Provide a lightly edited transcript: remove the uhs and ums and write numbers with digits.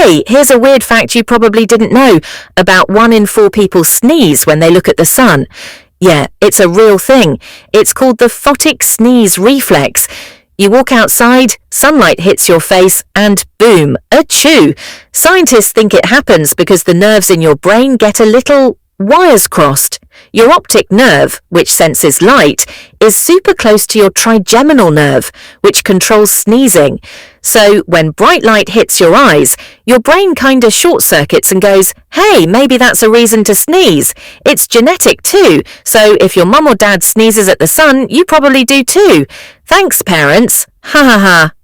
Hey, here's a weird fact you probably didn't know. About 1 in 4 people sneeze when they look at the sun. Yeah, it's a real thing. It's called the photic sneeze reflex. You walk outside, sunlight hits your face, and boom, achoo. Scientists think it happens because the nerves in your brain get a little wires crossed. Your optic nerve, which senses light, is super close to your trigeminal nerve, which controls sneezing. So when bright light hits your eyes, your brain kinda short circuits and goes, hey, maybe that's a reason to sneeze. It's genetic too, so if your mum or dad sneezes at the sun, you probably do too. Thanks, parents. Ha ha ha.